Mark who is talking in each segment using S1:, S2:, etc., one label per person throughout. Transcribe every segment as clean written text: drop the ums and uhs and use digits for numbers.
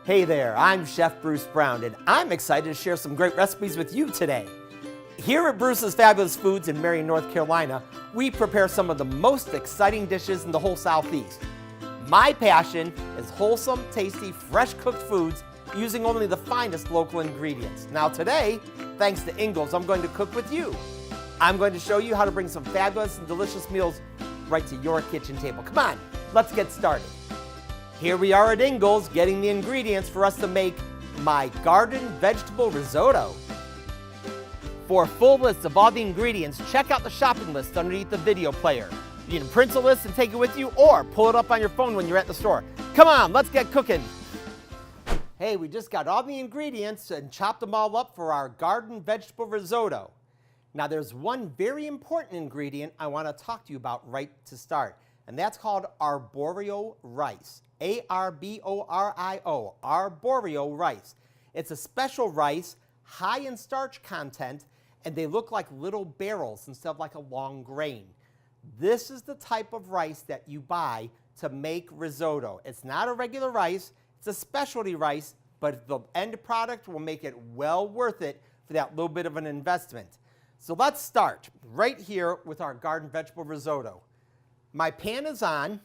S1: Hey there, I'm Chef Bruce Brown, and I'm excited to share some great recipes with you today. Here at Bruce's Fabulous Foods in Marion, North Carolina, we prepare some of the most exciting dishes in the whole Southeast. My passion is wholesome, tasty, fresh-cooked foods using only the finest local ingredients. Now today, thanks to Ingles, I'm going to cook with you. I'm going to show you how to bring some fabulous and delicious meals right to your kitchen table. Come on, let's get started. Here we are at Ingles getting the ingredients for us to make my Garden Vegetable Risotto. For a full list of all the ingredients, check out the shopping list underneath the video player. You can print a list and take it with you, or pull it up on your phone when you're at the store. Come on, let's get cooking. Hey, we just got all the ingredients and chopped them all up for our Garden Vegetable Risotto. Now there's one very important ingredient I want to talk to you about right to start, and that's called arborio rice. A-R-B-O-R-I-O, arborio rice. It's a special rice, high in starch content, and they look like little barrels instead of like a long grain. This is the type of rice that you buy to make risotto. It's not a regular rice, it's a specialty rice, but the end product will make it well worth it for that little bit of an investment. So let's start right here with our Garden Vegetable Risotto. My pan is on,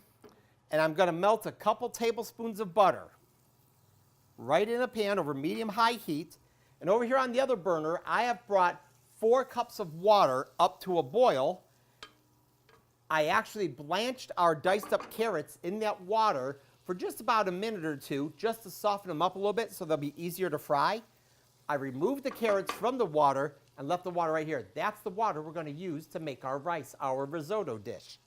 S1: and I'm going to melt a couple tablespoons of butter right in a pan over medium-high heat. And over here on the other burner, I have brought 4 cups of water up to a boil. I actually blanched our diced up carrots in that water for just about a minute or two, just to soften them up a little bit so they'll be easier to fry. I removed the carrots from the water and left the water right here. That's the water we're going to use to make our rice, our risotto dish.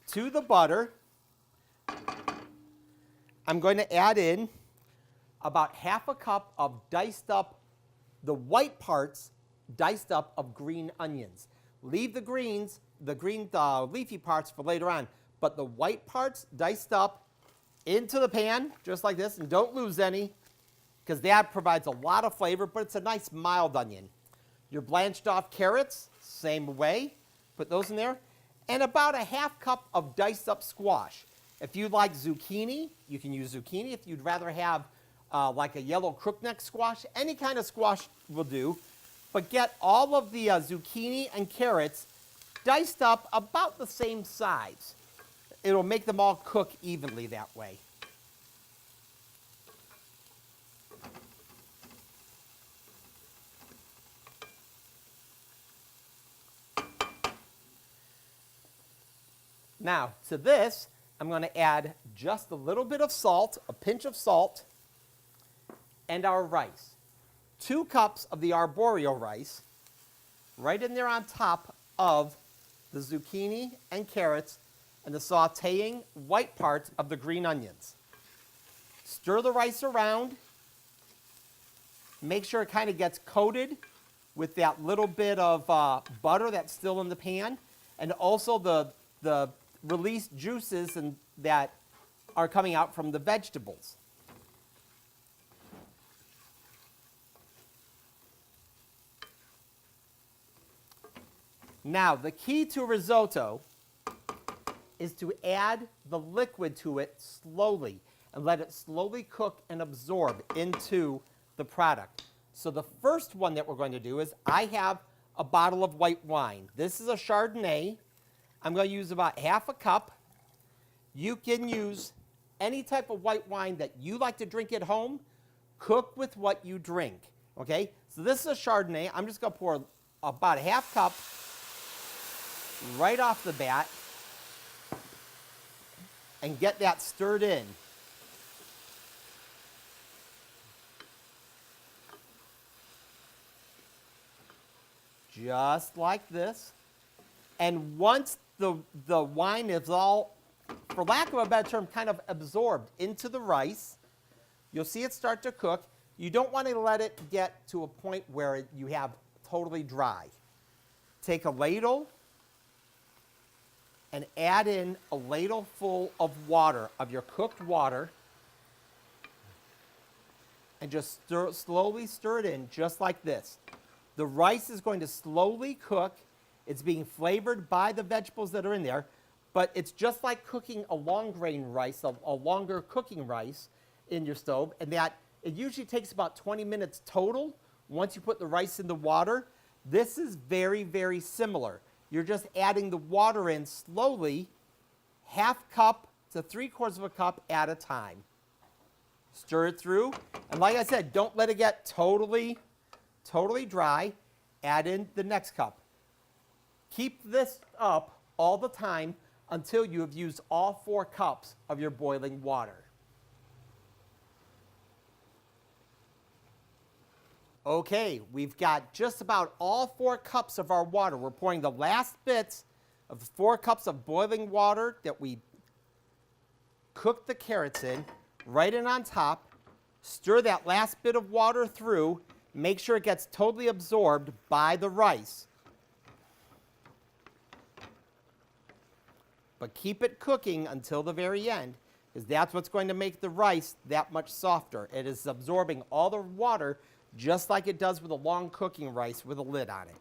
S1: To the butter, I'm going to add in about half a cup of diced up, the white parts diced up of green onions. Leave the greens, the green leafy parts for later on, but the white parts diced up into the pan, just like this, and don't lose any, because that provides a lot of flavor, but it's a nice mild onion. Your blanched off carrots, same way, put those in there. And about a half cup of diced up squash. If you like zucchini, you can use zucchini. If you'd rather have like a yellow crookneck squash, any kind of squash will do. But get all of the zucchini and carrots diced up about the same size. It'll make them all cook evenly that way. Now, to this, I'm going to add just a little bit of salt, a pinch of salt, and our rice. 2 cups of the arborio rice, right in there on top of the zucchini and carrots and the sauteing white parts of the green onions. Stir the rice around. Make sure it kind of gets coated with that little bit of butter that's still in the pan, and also the released juices that are coming out from the vegetables. Now, the key to risotto is to add the liquid to it slowly and let it slowly cook and absorb into the product. So the first one that we're going to do is I have a bottle of white wine. This is a Chardonnay. I'm going to use about half a cup. You can use any type of white wine that you like to drink at home. Cook with what you drink, okay? So this is a Chardonnay. I'm just going to pour about a half cup right off the bat and get that stirred in. Just like this. And once the wine is all, for lack of a better term, kind of absorbed into the rice, you'll see it start to cook. You don't want to let it get to a point where you have totally dry. Take a ladle and add in a ladle full of water, of your cooked water, and just slowly stir it in just like this. The rice is going to slowly cook. It's being flavored by the vegetables that are in there, But it's just like cooking a long grain rice, a longer cooking rice in your stove, and that it usually takes about 20 minutes total once you put the rice in the water. This is very, very similar. You're just adding the water in slowly, half cup to 3/4 of a cup at a time. Stir it through, and like I said, don't let it get totally dry. Add in the next cup. Keep this up all the time until you have used all 4 cups of your boiling water. Okay, we've got just about all 4 cups of our water. We're pouring the last bits of the 4 cups of boiling water that we cooked the carrots in, right in on top. Stir that last bit of water through. Make sure it gets totally absorbed by the rice. But keep it cooking until the very end, because that's what's going to make the rice that much softer. It is absorbing all the water just like it does with a long cooking rice with a lid on it.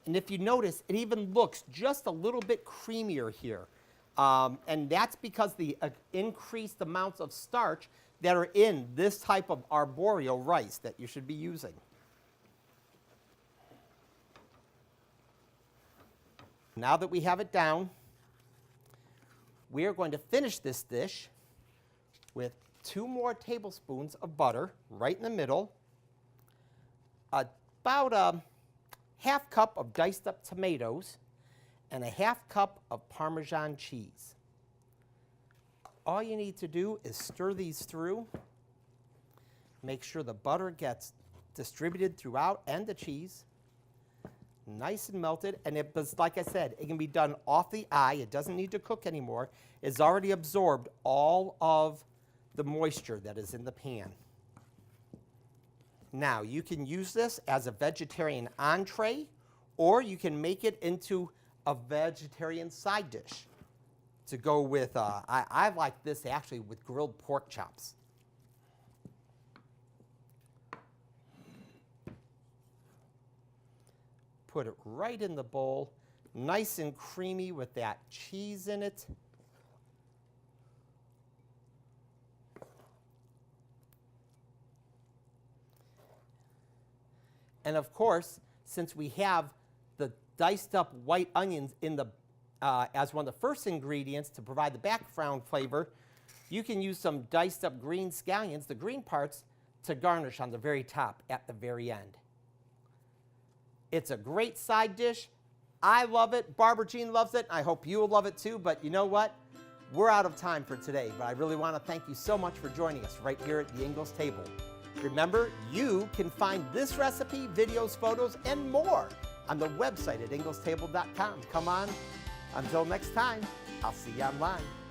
S1: And if you notice, it even looks just a little bit creamier here. And that's because the increased amounts of starch that are in this type of arboreal rice that you should be using. Now that we have it down, we are going to finish this dish with 2 more tablespoons of butter right in the middle, about a half cup of diced up tomatoes, and a half cup of Parmesan cheese. All you need to do is stir these through. Make sure the butter gets distributed throughout and the cheese. Nice and melted, and it was, like I said, it can be done off the eye. It doesn't need to cook anymore. It's already absorbed all of the moisture that is in the pan. Now, you can use this as a vegetarian entree, or you can make it into a vegetarian side dish to go with, I like this actually with grilled pork chops. Put it right in the bowl, nice and creamy with that cheese in it. And of course, since we have the diced up white onions in the, as one of the first ingredients to provide the background flavor, you can use some diced up green scallions, the green parts, to garnish on the very top at the very end. It's a great side dish. I love it. Barbara Jean loves it. I hope you will love it too. But you know what? We're out of time for today. But I really want to thank you so much for joining us right here at the Ingles Table. Remember, you can find this recipe, videos, photos, and more on the website at inglestable.com. Come on. Until next time, I'll see you online.